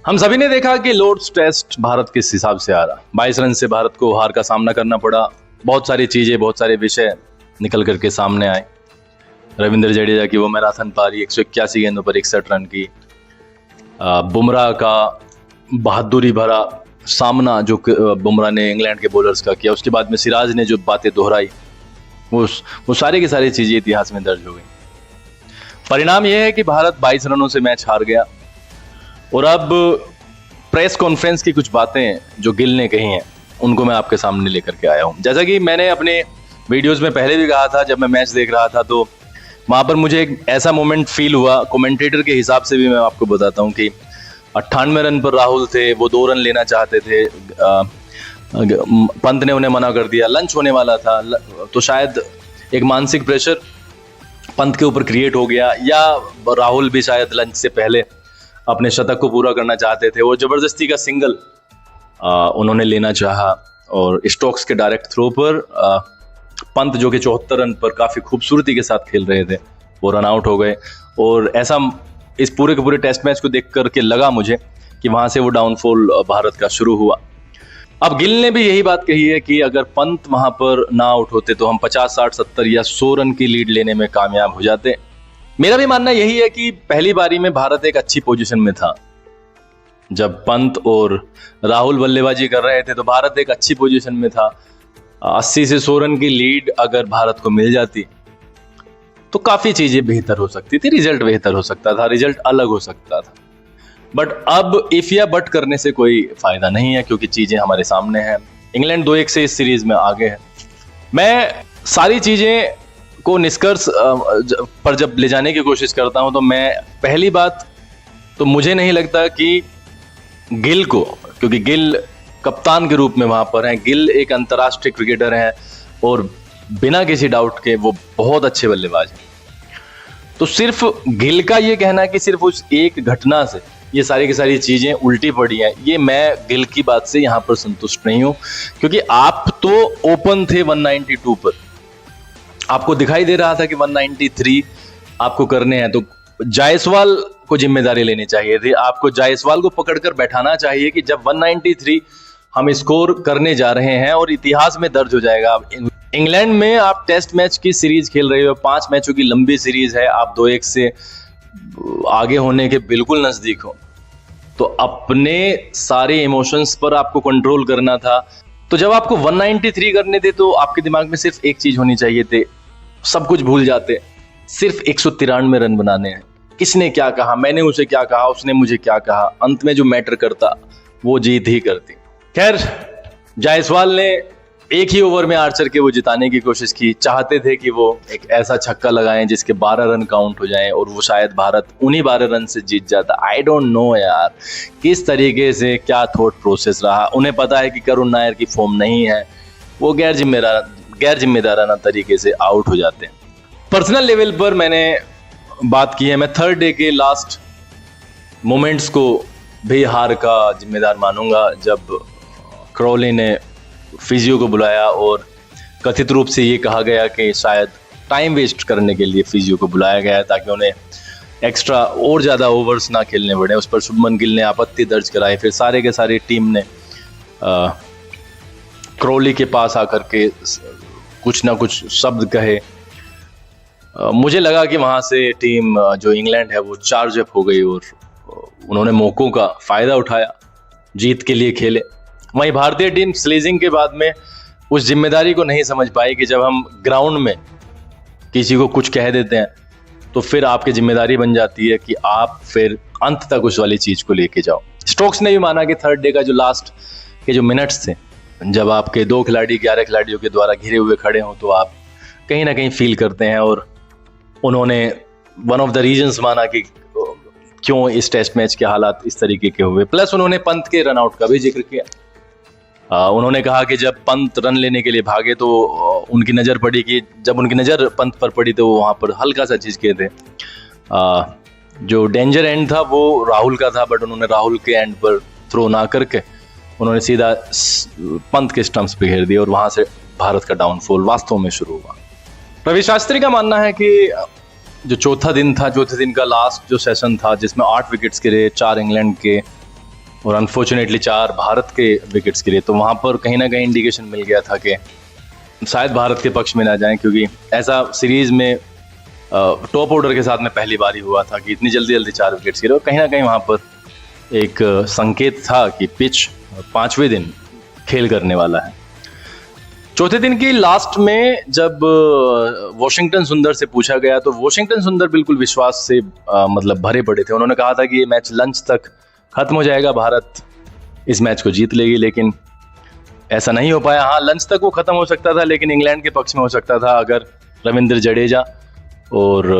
हम सभी ने देखा कि लॉर्ड्स टेस्ट भारत किस हिसाब से आ रहा। 22 रन से भारत को हार का सामना करना पड़ा। बहुत सारी चीजें, बहुत सारे विषय निकल करके सामने आए। रविंद्र जडेजा की वो मैराथन पारी 181 गेंदों पर 61 रन की। बुमराह का बहादुरी भरा सामना जो बुमराह ने इंग्लैंड के बॉलर्स का किया। उसके बाद में सिराज ने जो बातें दोहराई, वो सारी की सारी चीजें इतिहास में दर्ज हो गई। परिणाम यह है कि भारत 22 रनों से मैच हार गया। और अब प्रेस कॉन्फ्रेंस की कुछ बातें जो गिल ने कही हैं उनको मैं आपके सामने लेकर के आया हूं। जैसा कि मैंने अपने वीडियोस में पहले भी कहा था, जब मैं मैच देख रहा था तो वहां पर मुझे एक ऐसा मोमेंट फील हुआ। कमेंटेटर के हिसाब से भी मैं आपको बताता हूं कि 98 रन पर राहुल थे, वो 2 रन लेना चाहते थे, पंत ने उन्हें मना कर दिया, लंच होने वाला था, तो शायद एक मानसिक प्रेशर पंत के ऊपर क्रिएट हो गया, या राहुल भी शायद लंच से पहले अपने शतक को पूरा करना चाहते थे। वो जबरदस्ती का सिंगल उन्होंने लेना चाहा और स्टोक्स के डायरेक्ट थ्रो पर पंत जो कि 74 रन पर काफी खूबसूरती के साथ खेल रहे थे, वो रन आउट हो गए। और ऐसा इस पूरे के पूरे टेस्ट मैच को देख करके लगा मुझे कि वहां से वो डाउनफॉल भारत का शुरू हुआ। अब गिल ने भी यही बात कही है कि अगर पंत वहां पर ना आउट होते तो हम 50, 60, 70 या 100 रन की लीड लेने में कामयाब हो जाते। मेरा भी मानना यही है कि पहली बारी में भारत एक अच्छी पोजीशन में था। जब पंत और राहुल बल्लेबाजी कर रहे थे तो भारत एक अच्छी पोजीशन में था। 80 से 100 रन की लीड अगर भारत को मिल जाती तो काफी चीजें बेहतर हो सकती थी, रिजल्ट बेहतर हो सकता था, रिजल्ट अलग हो सकता था। बट अब इफ या बट करने से कोई फायदा नहीं है, क्योंकि चीजें हमारे सामने हैं। इंग्लैंड 2-1 से इस सीरीज में आगे है। मैं सारी चीजें को निष्कर्ष पर जब ले जाने की कोशिश करता हूं तो मैं पहली बात तो मुझे नहीं लगता कि गिल को, क्योंकि गिल कप्तान के रूप में वहां पर हैं, गिल एक अंतर्राष्ट्रीय क्रिकेटर हैं और बिना किसी डाउट के वो बहुत अच्छे बल्लेबाज हैं। तो सिर्फ गिल का ये कहना कि सिर्फ उस एक घटना से ये सारी की सारी चीजें उल्टी पड़ी हैं, ये मैं गिल की बात से यहां पर संतुष्ट नहीं हूं। क्योंकि आप तो ओपन थे 192 पर, आपको दिखाई दे रहा था कि 193 आपको करने हैं, तो जायसवाल को जिम्मेदारी लेनी चाहिए थी। आपको जायसवाल को पकड़कर बैठाना चाहिए कि जब 193 हम स्कोर करने जा रहे हैं और इतिहास में दर्ज हो जाएगा। इंग्लैंड में आप टेस्ट मैच की सीरीज खेल रहे हो, 5 मैचों की लंबी सीरीज है, आप 2-1 से आगे होने के बिल्कुल नजदीक हो, तो अपने सारे इमोशंस पर आपको कंट्रोल करना था। तो जब आपको 193 करने थे तो आपके दिमाग में सिर्फ एक चीज होनी चाहिए थी, सब कुछ भूल जाते, सिर्फ 193 रन बनाने हैं। किसने क्या कहा, मैंने उसे क्या कहा, उसने मुझे क्या कहा, अंत में जो मैटर करता वो जीत ही करती। खैर, जायसवाल ने एक ही ओवर में आर्चर के वो जिताने की कोशिश की। चाहते थे कि वो एक ऐसा छक्का लगाएं जिसके 12 रन काउंट हो जाएं और वो शायद भारत उन्हीं 12 रन से जीत जाता। आई डोंट नो यार किस तरीके से क्या थॉट प्रोसेस रहा। उन्हें पता है कि करुण नायर की फॉर्म नहीं है, वो गैर जिम्मेदाराना तरीके से आउट हो जाते हैं। पर्सनल लेवल पर मैंने बात की है, मैं थर्ड डे के लास्ट मोमेंट्स को भी हार का जिम्मेदार मानूंगा। जब क्रॉली ने फिजियो को बुलाया और कथित रूप से ये कहा गया कि शायद टाइम वेस्ट करने के लिए फिजियो को बुलाया गया है ताकि उन्हें एक्स्ट्रा और ज़्यादा ओवर्स ना खेलने पड़े, उस पर शुभमन गिल ने आपत्ति दर्ज कराई। फिर सारे के सारी टीम ने क्रॉली के पास आकर के कुछ ना कुछ शब्द कहे। मुझे लगा कि वहाँ से टीम जो इंग्लैंड है वो चार्ज अप हो गई और उन्होंने मौकों का फ़ायदा उठाया, जीत के लिए खेले। वहीं भारतीय टीम स्लेजिंग के बाद में उस जिम्मेदारी को नहीं समझ पाई कि जब हम ग्राउंड में किसी को कुछ कह देते हैं तो फिर आपकी जिम्मेदारी बन जाती है कि आप फिर अंत तक उस वाली चीज़ को लेके जाओ। स्टोक्स ने भी माना कि थर्ड डे का जो लास्ट के जो मिनट्स थे, जब आपके 2 खिलाड़ी 11 खिलाड़ियों के द्वारा घिरे हुए खड़े हों तो आप कहीं ना कहीं फील करते हैं। और उन्होंने वन ऑफ द रीजंस माना कि क्यों इस टेस्ट मैच के हालात इस तरीके के हुए। प्लस उन्होंने पंत के रनआउट का भी जिक्र किया। उन्होंने कहा कि जब पंत रन लेने के लिए भागे तो उनकी नज़र पड़ी कि जब उनकी नज़र पंत पर पड़ी तो वो वहाँ पर हल्का सा झिझके थे। जो डेंजर एंड था वो राहुल का था, बट उन्होंने राहुल के एंड पर थ्रो ना करके उन्होंने सीधा पंत के स्टंप्स पे घेर दिए और वहाँ से भारत का डाउनफॉल वास्तव में शुरू हुआ। रवि शास्त्री का मानना है कि जो चौथे दिन का लास्ट जो सेशन था जिसमें 8 विकेट्स गिरे, 4 इंग्लैंड के और अनफॉर्चुनेटली 4 भारत के विकेट्स गिरे। तो वहाँ पर कहीं ना कहीं इंडिकेशन मिल गया था कि शायद भारत के पक्ष में ना जाएं, क्योंकि ऐसा सीरीज में टॉप ऑर्डर के साथ में पहली बार ही हुआ था कि इतनी जल्दी जल्दी 4 विकेट्स गिरे। और कहीं ना कहीं वहाँ पर एक संकेत था कि पिच 5वें दिन खेल करने वाला है। चौथे दिन की लास्ट में जब वॉशिंगटन सुंदर से पूछा गया तो वॉशिंगटन सुंदर बिल्कुल विश्वास से मतलब भरे पड़े थे। उन्होंने कहा था कि ये मैच लंच तक खत्म हो जाएगा, भारत इस मैच को जीत लेगी, लेकिन ऐसा नहीं हो पाया। हाँ, लंच तक वो खत्म हो सकता था, लेकिन इंग्लैंड के पक्ष में हो सकता था अगर रविंद्र जडेजा और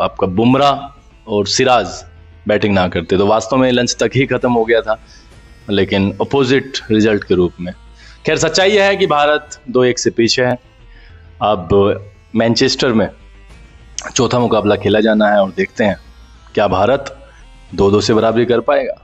आपका बुमराह और सिराज बैटिंग ना करते। तो वास्तव में लंच तक ही खत्म हो गया था, लेकिन अपोजिट रिजल्ट के रूप में। खैर, सच्चाई यह है कि भारत 2-1 से पीछे है। अब मैनचेस्टर में चौथा मुकाबला खेला जाना है और देखते हैं क्या भारत 2-2 से बराबरी कर पाएगा।